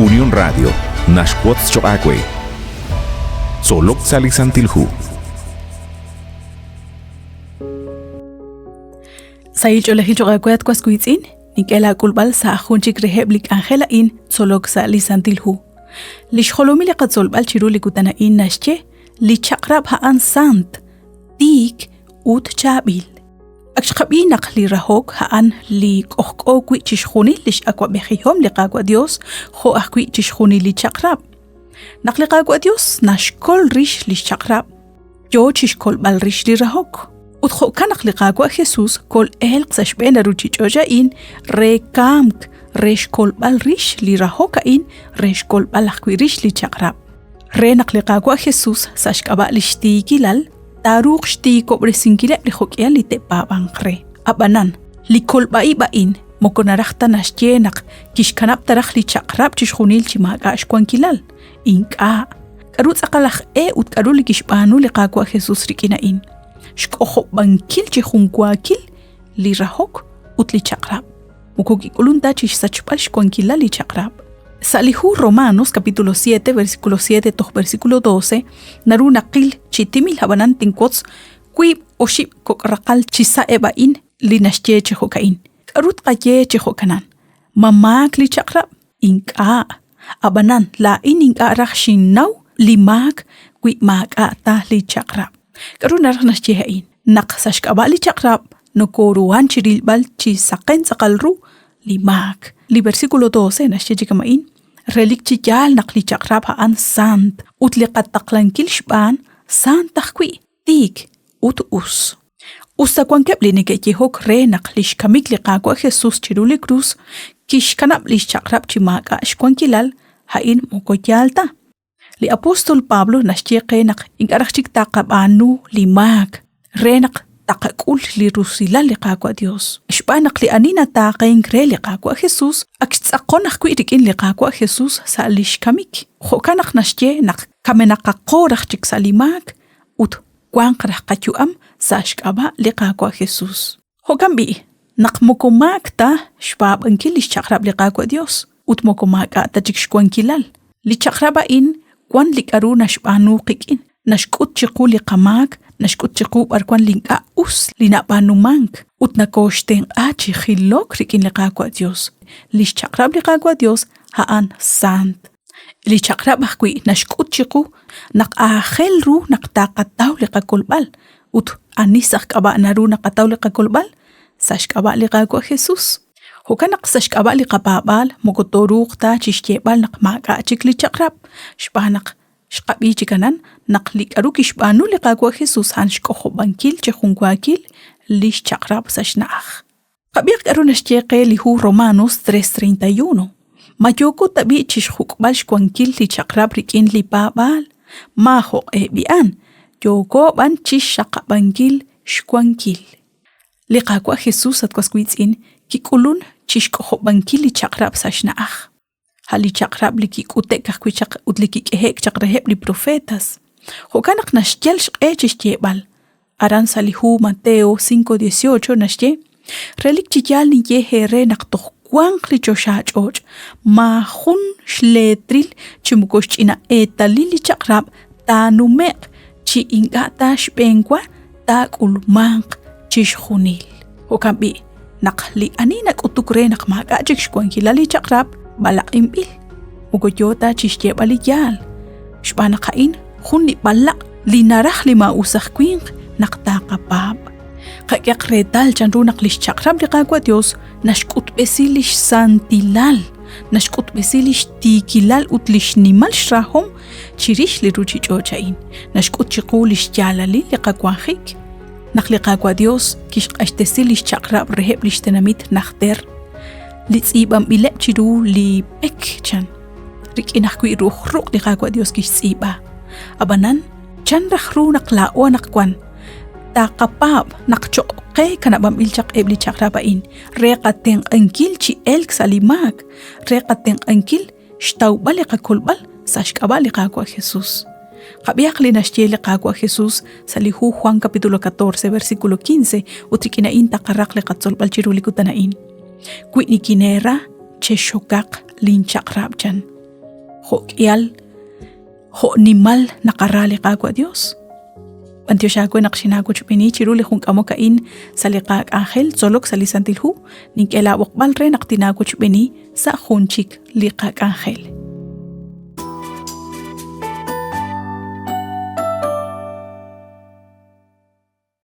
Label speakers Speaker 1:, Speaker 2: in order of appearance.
Speaker 1: Unión Radio, Nashquots Choacue. Solok Salisantilhu.
Speaker 2: Sayil Cholehi Choacuet Quasquitzin, Nikela Kulbal Sa Hunchik Reheblik Angela in Solok Salisantilhu. Lishholomile Katsolbal Chiruli in Nashche, Lichakrab Haan Sant, Tik Ut Chabil. Akshkabi nakli rahok haan li kohko kwi chishkhuni lish akwa behihom li qagwa Dios ho akwi chishkhuni li chakrab. Nakli qagwa Dios nashkol rish li chakrab. Yo chishkol bal rish li rahok. Utho kanak li qagwa Jesus kol elq sashbena ruchi choja in rekamk reshkol bal rish li rahoka in reshkol bal akwi rish li chakrab. Re nakli qagwa Jesus sashkaba lishti kilal Taruk shti kobresinkile lihokia li te babangre. Abanan, li kolbai bain, mokonarakta nasjenak, kishkanap tarak li chakrab chishunil chimaga ashkwankilal. Inka. Karut sakalach ut karuli kishpanu li qagwa Jesus rikinain. Shkoho bankil chihunkwakil li rahok ut li chakrab. Mukoki kulunta chish sachpal shkwankila li chakrab. Salihu Romanos capítulo 7 versículo 7 to versículo 12 naru naqil chitimil habanan tinkots kui oship kokrakal chisa ebain linashche chehokain karut qaye chehokanan mamak li chakrab inka abanan la ininka rakhshin naw limak kui maka ta li chakrab karuna rakhnashche hain naqsash kaba li chakrab nokoruan chiril bal chisaqen saqalru limak li versículo 12 nashche chikamain relik chiyal naqli chakrab haan sant utliqat taqlankil shban sant takhwi tik ut us usakwan kebli nike jehok re naqlish kamik liqaqwa Jesus chiruli cruz kish kanab lish chakrab chimaka shkwankilal hain mokoyalta li apostol Pablo nashcheqe naq inqarachik taqabanu limak renaq taqakul li rusila liqaqwa Dios shbanaq li anina taqen kre liqaqwa Jesus aktsaqonaq kuirikin liqaqwa Jesus salish kamik khokanaq nashche naq kamenaqa qoraq chik salimak ut kwanqraq qachuam sashkaba liqaqwa Jesus hokambi naq mokomak ta shbab ankilish chakrab liqaqwa Dios ut mokomak ta chik shkwankilal li chakraba in kwan likaruna shbanu qikin nashkut chiquli qamak nashkut chiqu barkwan linka us lina banumank ut nakoshten achi khilok rikin liqaqwa Dios li chakrab liqaqwa Dios haan sant li chakrab akwi nashkut chiqu naq akhel ru naq taqataw liqakolbal ut anisaq qaba naru naqataw liqakolbal sashkaba liqaqwa Jesus hokanaq sashkaba liqababal mokotoruqta chishkebal naq maka chikli chakrab shbanaq shqabi chikanan naqli arukish banu liqaqwa Jesus han shkoho bankil chehunkwakil lish chakrab sashnaach qabiq arunashcheqe lihu Romanos 3:31 mayoko tabi chishhukbal shkwankil li chakrab rikin li babal maho bian yoko ban chishaq bankil shkwankil liqaqwa Jesus atkwaskwitsin kikulun chishkoho bankil li chakrab sashnaach hali chakrab liki kutek kakwi chak utliki kehek chakraheb li profetas hokanak nashkel shqechishtiebal aran salihu Mateo 5:18 nashje relik chikyal ni yehere naqtoh kwanqli choshachoj ma khun shletril chimkoshchina etalili chakrab tanumeq chi ingata shbenkwa takulmanq chishkhunil hokambi naqli anina kutukre naqmaqa chikshkwankilali chakrab balak imbil ugoyota chishye balijal shbana qain khunni balak linarah lima usakh kwing naqtaqapab qaqaq redal chanru naqlish chakrab liqaqwa Dios nashkut besilish santilal nashkut besilish tikilal utlish nimal shrahom chirish li ruchi chochain nashkut chiqulish jalali liqaqwa khik naqliqaqwa Dios kish qashtesilish chakrab reheblish tenamit nakhter litsibam bilep chiru li pekchan rikinakwi ruh liqaqwa Dios kish tsiba abanan chan rakhru naqla wa naqkwan taqapab naqchoqe kanabam ilchaq ebli chakrabain reqaten ankil chi elk salimak reqaten ankil shtawbal liqakulbal sashkaba liqaqwa Jesus qabiaq linashche liqaqwa Jesus salihu Juan capítulo 14 versículo 15 utrikina inta qaraq liqatsolbal chiru likutanain Kuinikinera cheshokak linchakrabjan. k'yal ho nimal nakarali qakwa Dios. Antioxakwe naqxinakwe chupini chiru li junk'amo kain sa liqak ángel tzolok sa lisantilhu nink'ela b'oqb'al re naqtinakwe chupini sa junchik liqak ángel.